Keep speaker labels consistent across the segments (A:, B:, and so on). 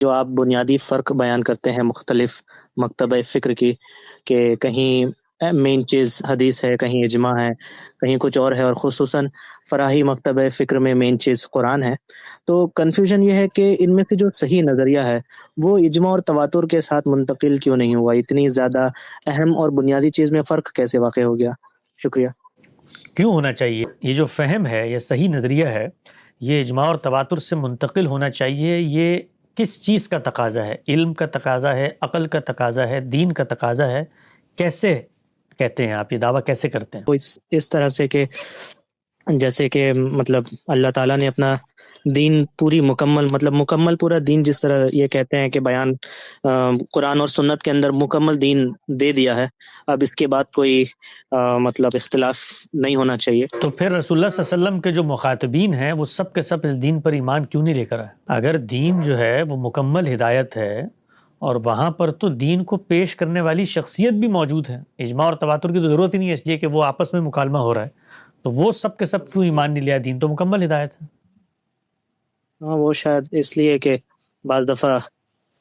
A: جو آپ بنیادی فرق بیان کرتے ہیں مختلف مکتبہ فکر کی، کہ کہیں مین چیز حدیث ہے، کہیں اجماع ہے، کہیں کچھ اور ہے، اور خصوصاً فراہی مکتبہ فکر میں مین چیز قرآن ہے، تو کنفیوژن یہ ہے کہ ان میں سے جو صحیح نظریہ ہے وہ اجماع اور تواتر کے ساتھ منتقل کیوں نہیں ہوا؟ اتنی زیادہ اہم اور بنیادی چیز میں فرق کیسے واقع ہو گیا؟ شکریہ۔
B: کیوں ہونا چاہیے؟ یہ جو فہم ہے، یہ صحیح نظریہ ہے، یہ اجماع اور تواتر سے منتقل ہونا چاہیے۔ یہ کس چیز کا تقاضا ہے؟ علم کا تقاضا ہے، عقل کا تقاضا ہے، دین کا تقاضا ہے؟ کیسے کہتے ہیں آپ؟ یہ دعویٰ کیسے کرتے ہیں؟
A: وہ اس طرح سے کہ جیسے کہ مطلب اللہ تعالیٰ نے اپنا دین پوری مکمل پورا دین، جس طرح یہ کہتے ہیں کہ بیان قرآن اور سنت کے اندر مکمل دین دے دیا ہے، اب اس کے بعد کوئی مطلب اختلاف نہیں ہونا چاہیے۔
B: تو پھر رسول اللہ صلی اللہ علیہ وسلم کے جو مخاطبین ہیں وہ سب کے سب اس دین پر ایمان کیوں نہیں لے کر آئے؟ اگر دین جو ہے وہ مکمل ہدایت ہے اور وہاں پر تو دین کو پیش کرنے والی شخصیت بھی موجود ہے، اجماع اور تواتر کی تو ضرورت ہی نہیں ہے، اس لیے کہ وہ آپس میں مکالمہ ہو رہا ہے، تو وہ سب کے سب کیوں ایمان نہیں لیا؟ دین تو مکمل ہدایت ہے۔
A: ہاں، وہ شاید اس لیے کہ بعض دفعہ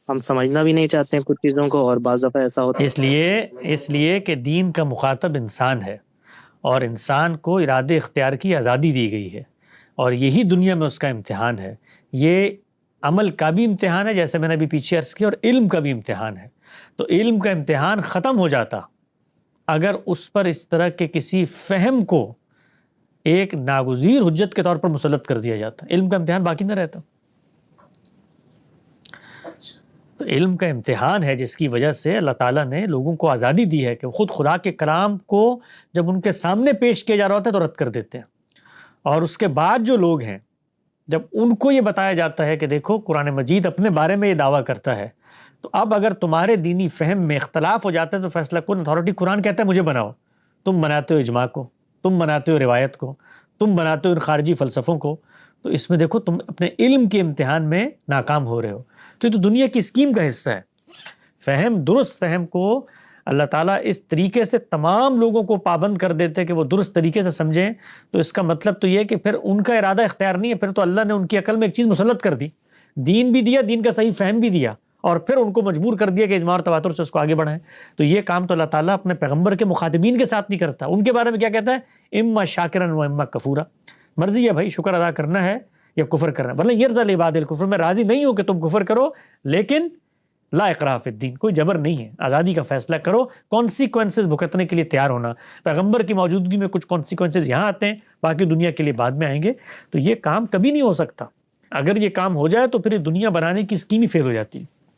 A: ہم سمجھنا بھی نہیں چاہتے ہیں کچھ چیزوں کو، اور بعض دفعہ ایسا ہوتا ہے
B: اس لیے کہ دین کا مخاطب انسان ہے، اور انسان کو ارادے اختیار کی آزادی دی گئی ہے، اور یہی دنیا میں اس کا امتحان ہے۔ یہ عمل کا بھی امتحان ہے، جیسے میں نے ابھی پیچھے عرض کیا، اور علم کا بھی امتحان ہے۔ تو علم کا امتحان ختم ہو جاتا اگر اس پر اس طرح کے کسی فہم کو ایک ناگزیر حجت کے طور پر مسلط کر دیا جاتا، علم کا امتحان باقی نہ رہتا۔ تو علم کا امتحان ہے جس کی وجہ سے اللہ تعالیٰ نے لوگوں کو آزادی دی ہے کہ خود خدا کے کلام کو جب ان کے سامنے پیش کیا جا رہا ہوتا ہے تو رد کر دیتے ہیں، اور اس کے بعد جو لوگ ہیں جب ان کو یہ بتایا جاتا ہے کہ دیکھو قرآن مجید اپنے بارے میں یہ دعویٰ کرتا ہے، تو اب اگر تمہارے دینی فہم میں اختلاف ہو جاتا ہے تو فیصلہ کن اتھارٹی قرآن کہتا ہے مجھے بناؤ۔ تم بناتے ہو اجماع کو، تم بناتے ہو روایت کو، تم بناتے ہو ان خارجی فلسفوں کو، تو اس میں دیکھو تم اپنے علم کے امتحان میں ناکام ہو رہے ہو۔ تو یہ تو دنیا کی اسکیم کا حصہ ہے۔ فہم، درست فہم کو اللہ تعالیٰ اس طریقے سے تمام لوگوں کو پابند کر دیتے کہ وہ درست طریقے سے سمجھیں، تو اس کا مطلب تو یہ کہ پھر ان کا ارادہ اختیار نہیں ہے، پھر تو اللہ نے ان کی عقل میں ایک چیز مسلط کر دی، دین بھی دیا، دین کا صحیح فہم بھی دیا، اور پھر ان کو مجبور کر دیا کہ اجماع اور تواتر سے اس کو آگے بڑھائیں۔ تو یہ کام تو اللہ تعالیٰ اپنے پیغمبر کے مخاطبین کے ساتھ نہیں کرتا۔ ان کے بارے میں کیا کہتا ہے؟ اما شاکرن و اما کفورا، مرضی ہے بھائی شکر ادا کرنا ہے یا کفر کرنا ہے، ورنہ یرضی لعباد الکفر، میں راضی نہیں ہوں کہ تم کفر کرو، لیکن لا اکراہ فی الدین، کوئی جبر نہیں ہے، آزادی کا فیصلہ کرو، کانسیکوینسز بھگتنے کے لیے تیار ہونا۔ پیغمبر کی موجودگی میں کچھ کانسیکوینسز یہاں آتے ہیں، باقی دنیا کے لیے بعد میں آئیں گے۔ تو یہ کام کبھی نہیں ہو سکتا۔ اگر یہ کام ہو جائے تو پھر یہ دنیا بنانے کی اسکیم ہی فیل ہو جاتی ہے۔